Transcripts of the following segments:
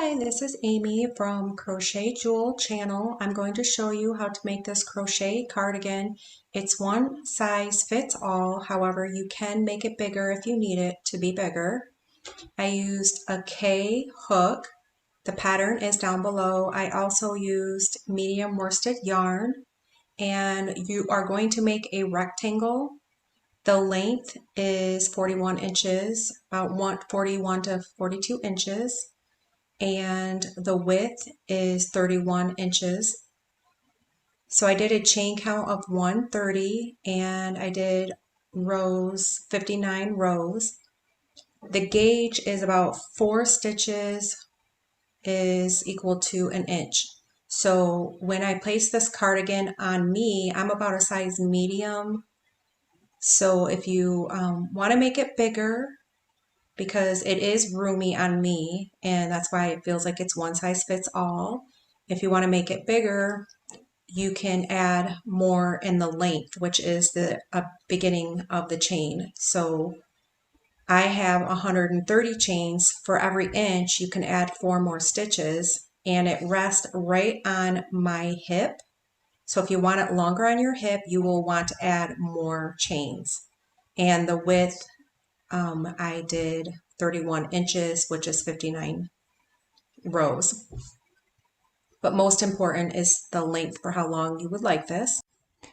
Hi, this is Amy from Crochet Jewel Channel. I'm going to show you how to make this crochet cardigan. It's one size fits all, however you can make it bigger if you need it to be bigger. I used a K hook. The pattern is down below. I also used medium worsted yarn, and you are going to make a rectangle. The length is 41 inches, about 41 to 42 inches. And the width is 31 inches. So I did a chain count of 130 and I did 59 rows. The gauge is about 4 stitches is equal to an inch. So when I place this cardigan on me, I'm about a size medium. So if you want to make it bigger, because it is roomy on me, and that's why it feels like it's one size fits all. If you want to make it bigger, you can add more in the length, which is the beginning of the chain. So I have 130 chains. For every inch, you can add 4 more stitches, and it rests right on my hip. So if you want it longer on your hip, you will want to add more chains. And the width, I did 31 inches, which is 59 rows. But most important is the length for how long you would like this.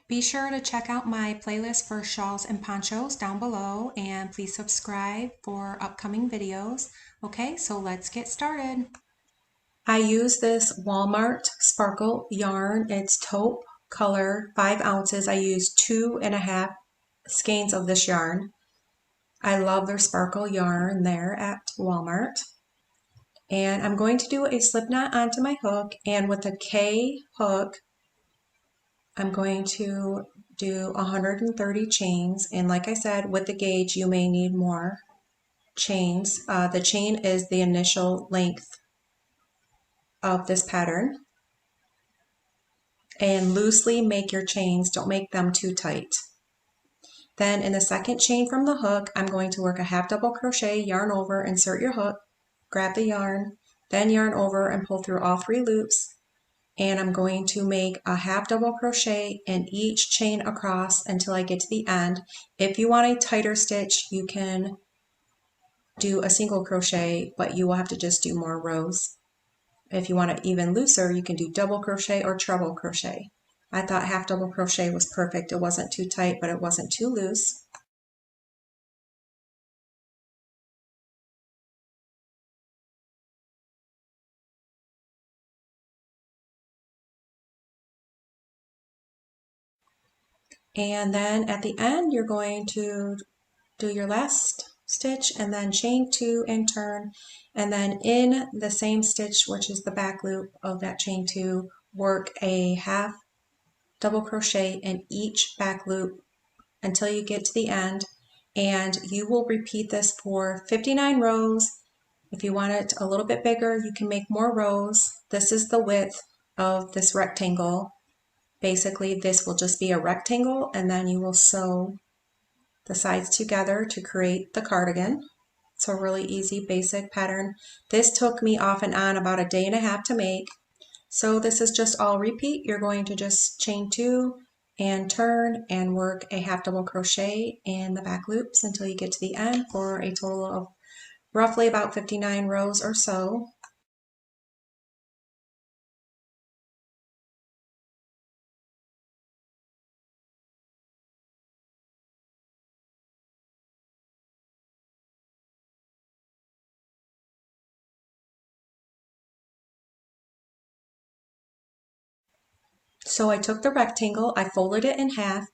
Be sure to check out my playlist for shawls and ponchos down below, and please subscribe for upcoming videos. Okay, so let's get started. I use this Walmart sparkle yarn. It's taupe color, 5 ounces. I use 2.5 skeins of this yarn. I love their sparkle yarn there at Walmart. And I'm going to do a slip knot onto my hook, and with a K hook, I'm going to do 130 chains. And like I said, with the gauge, you may need more chains. The chain is the initial length of this pattern. And loosely make your chains, don't make them too tight. Then in the second chain from the hook, I'm going to work a half double crochet, yarn over, insert your hook, grab the yarn, then yarn over and pull through all 3 loops. And I'm going to make a half double crochet in each chain across until I get to the end. If you want a tighter stitch, you can do a single crochet, but you will have to just do more rows. If you want it even looser, you can do double crochet or treble crochet. I thought half double crochet was perfect. It wasn't too tight, but it wasn't too loose. And then at the end, you're going to do your last stitch and then chain 2 and turn, and then in the same stitch, which is the back loop of that chain 2, work a half double crochet in each back loop until you get to the end. And you will repeat this for 59 rows. If you want it a little bit bigger, you can make more rows. This is the width of this rectangle. Basically, this will just be a rectangle, and then you will sew the sides together to create the cardigan. It's a really easy basic pattern. This took me off and on about a day and a half to make. So this is just all repeat. You're going to just chain 2 and turn and work a half double crochet in the back loops until you get to the end for a total of roughly about 59 rows or so. So I took the rectangle, I folded it in half.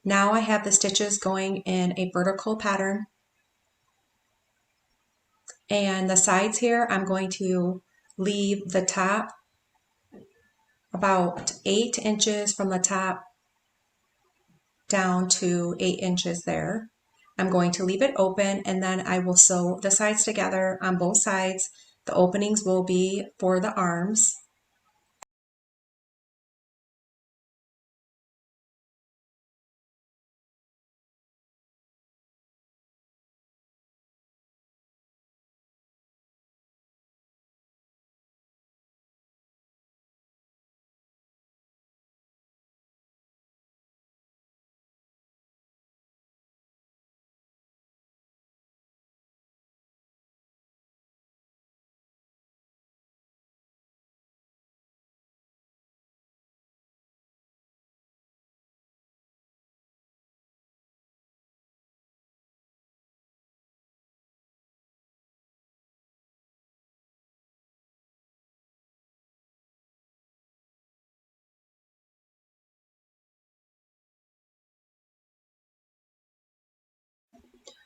Now I have the stitches going in a vertical pattern. And the sides here, I'm going to leave the top about 8 inches from the top down to 8 inches there. I'm going to leave it open, and then I will sew the sides together on both sides. The openings will be for the arms.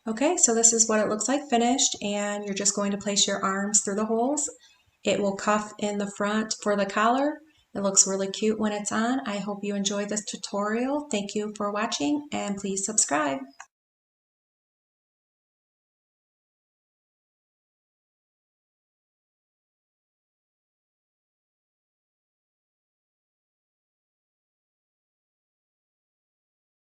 Okay, so this is what it looks like finished, and you're just going to place your arms through the holes. It will cuff in the front for the collar. It looks really cute when it's on. I hope you enjoyed this tutorial. Thank you for watching, and please subscribe.